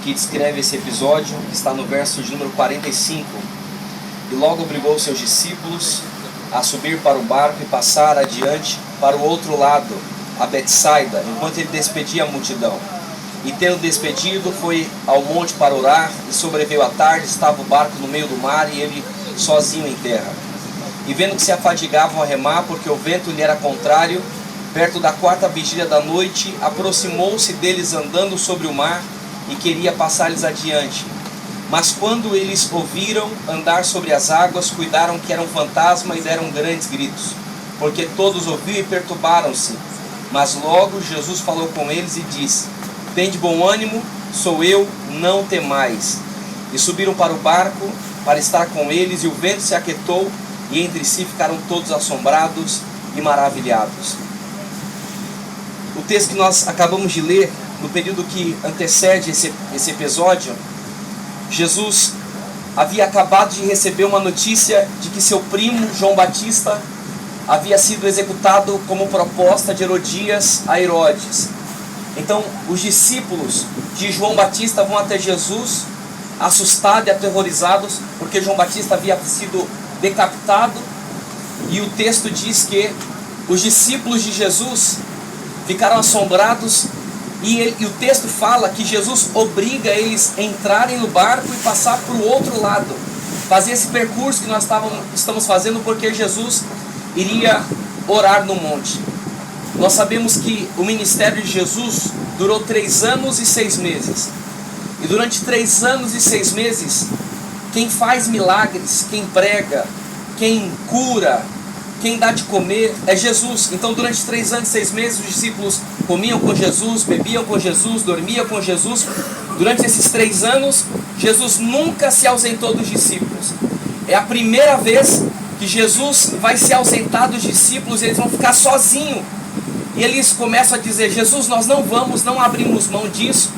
que descreve esse episódio, que está no verso de número 45. E logo obrigou seus discípulos a subir para o barco e passar adiante para o outro lado, a Betsaida, enquanto ele despedia a multidão. E tendo despedido, foi ao monte para orar, e sobreveio a tarde, estava o barco no meio do mar, e ele sozinho em terra. E vendo que se afadigavam a remar, porque o vento lhe era contrário, perto da 4ª vigília da noite, aproximou-se deles andando sobre o mar, e queria passar-lhes adiante. Mas quando eles ouviram andar sobre as águas, cuidaram que era um fantasma, e deram grandes gritos, porque todos ouviram e perturbaram-se. Mas logo Jesus falou com eles e disse: tende bom ânimo, sou eu, não temais. E subiram para o barco para estar com eles, e o vento se aquietou, e entre si ficaram todos assombrados e maravilhados. O texto que nós acabamos de ler, no período que antecede esse episódio, Jesus havia acabado de receber uma notícia de que seu primo, João Batista, havia sido executado como proposta de Herodias a Herodes. Então, os discípulos de João Batista vão até Jesus, assustados e aterrorizados, porque João Batista havia sido decapitado. E o texto diz que os discípulos de Jesus ficaram assombrados. E o texto fala que Jesus obriga eles a entrarem no barco e passar para o outro lado. Fazer esse percurso que nós estamos fazendo, porque Jesus iria orar no monte. Nós sabemos que o ministério de Jesus durou 3 anos e 6 meses. E durante 3 anos e 6 meses, quem faz milagres, quem prega, quem cura, quem dá de comer é Jesus. Então durante 3 anos e 6 meses os discípulos comiam com Jesus, bebiam com Jesus, dormiam com Jesus. Durante esses 3 anos, Jesus nunca se ausentou dos discípulos. É a primeira vez que Jesus vai se ausentar dos discípulos, eles vão ficar sozinhos. E eles começam a dizer: Jesus, nós não abrimos mão disso,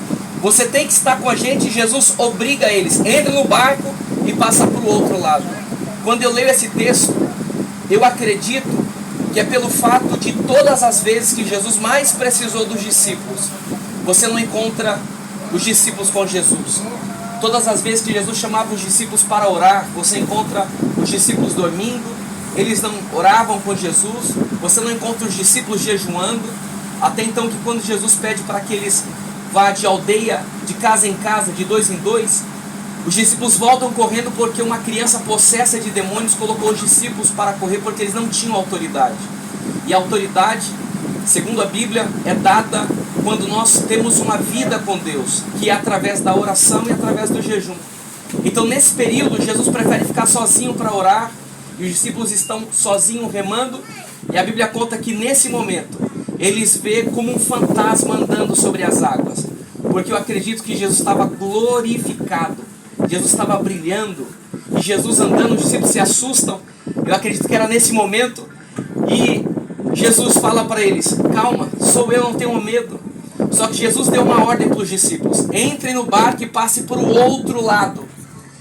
você tem que estar com a gente. E Jesus obriga eles: entre no barco e passa para o outro lado. Quando eu leio esse texto, eu acredito que é pelo fato de todas as vezes que Jesus mais precisou dos discípulos, você não encontra os discípulos com Jesus. Todas as vezes que Jesus chamava os discípulos para orar, você encontra os discípulos dormindo, eles não oravam com Jesus. Você não encontra os discípulos jejuando. Até então, que quando Jesus pede para que eles vá de aldeia, de casa em casa, de 2 em 2, os discípulos voltam correndo, porque uma criança possessa de demônios colocou os discípulos para correr, porque eles não tinham autoridade. E a autoridade, segundo a Bíblia, é dada quando nós temos uma vida com Deus, que é através da oração e através do jejum. Então nesse período Jesus prefere ficar sozinho para orar, e os discípulos estão sozinhos remando. E a Bíblia conta que nesse momento eles vê como um fantasma andando sobre as águas, porque eu acredito que Jesus estava glorificado, Jesus estava brilhando, e Jesus andando, os discípulos se assustam. Eu acredito que era nesse momento, e Jesus fala para eles: calma, sou eu, não tenham medo. Só que Jesus deu uma ordem para os discípulos: entrem no barco e passem para o outro lado,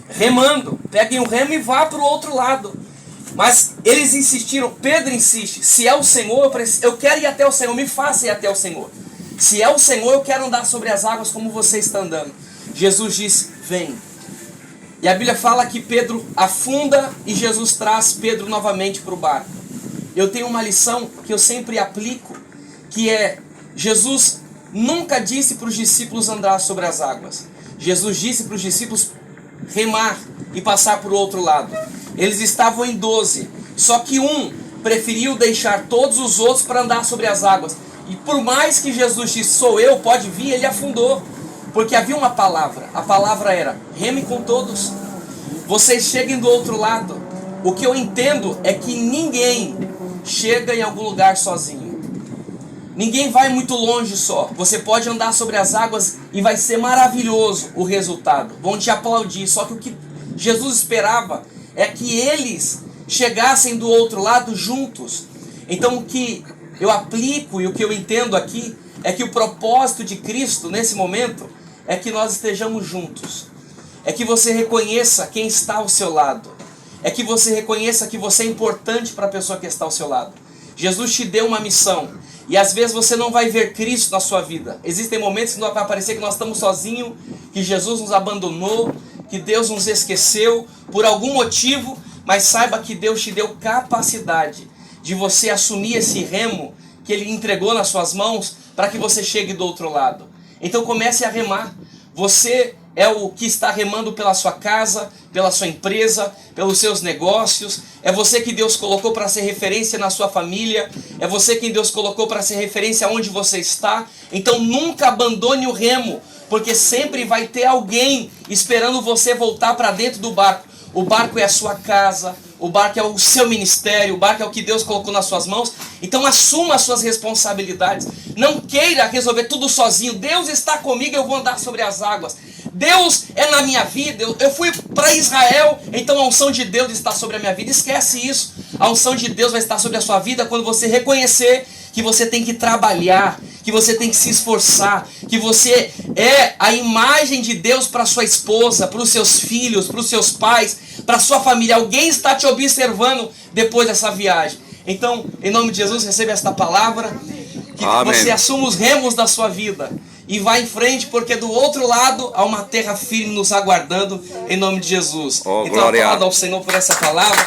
remando, peguem o remo e vá para o outro lado. Mas eles insistiram. Pedro insiste: se é o Senhor, eu quero ir até o Senhor, me faça ir até o Senhor. Se é o Senhor, eu quero andar sobre as águas como você está andando. Jesus diz: vem. E a Bíblia fala que Pedro afunda e Jesus traz Pedro novamente para o barco. Eu tenho uma lição que eu sempre aplico, que é: Jesus nunca disse para os discípulos andar sobre as águas. Jesus disse para os discípulos remar e passar para o outro lado. Eles estavam em 12, só que um preferiu deixar todos os outros para andar sobre as águas. E por mais que Jesus disse: sou eu, pode vir, ele afundou, porque havia uma palavra. A palavra era: reme com todos, vocês cheguem do outro lado. O que eu entendo é que ninguém chega em algum lugar sozinho. Ninguém vai muito longe só. Você pode andar sobre as águas e vai ser maravilhoso o resultado, vão te aplaudir. Só que o que Jesus esperava é que eles chegassem do outro lado juntos. Então o que eu aplico e o que eu entendo aqui é que o propósito de Cristo nesse momento é que nós estejamos juntos. É que você reconheça quem está ao seu lado. É que você reconheça que você é importante para a pessoa que está ao seu lado. Jesus te deu uma missão. E às vezes você não vai ver Cristo na sua vida. Existem momentos que vai parecer que nós estamos sozinhos, que Jesus nos abandonou, que Deus nos esqueceu por algum motivo, mas saiba que Deus te deu capacidade de você assumir esse remo que Ele entregou nas suas mãos para que você chegue do outro lado. Então comece a remar. Você é o que está remando pela sua casa, pela sua empresa, pelos seus negócios. É você que Deus colocou para ser referência na sua família. É você quem Deus colocou para ser referência onde você está. Então nunca abandone o remo, porque sempre vai ter alguém esperando você voltar para dentro do barco. O barco é a sua casa, o barco é o seu ministério, o barco é o que Deus colocou nas suas mãos. Então assuma as suas responsabilidades. Não queira resolver tudo sozinho. Deus está comigo, eu vou andar sobre as águas. Deus é na minha vida. Eu fui para Israel, então a unção de Deus está sobre a minha vida. Esquece isso. A unção de Deus vai estar sobre a sua vida quando você reconhecer que você tem que trabalhar, que você tem que se esforçar, que você é a imagem de Deus para sua esposa, para os seus filhos, para os seus pais, para a sua família. Alguém está te observando depois dessa viagem. Então, em nome de Jesus, receba esta palavra, que Amém. você assuma os remos da sua vida e vá em frente, porque do outro lado há uma terra firme nos aguardando, em nome de Jesus. Oh, então, glória. aplauda ao Senhor por essa palavra.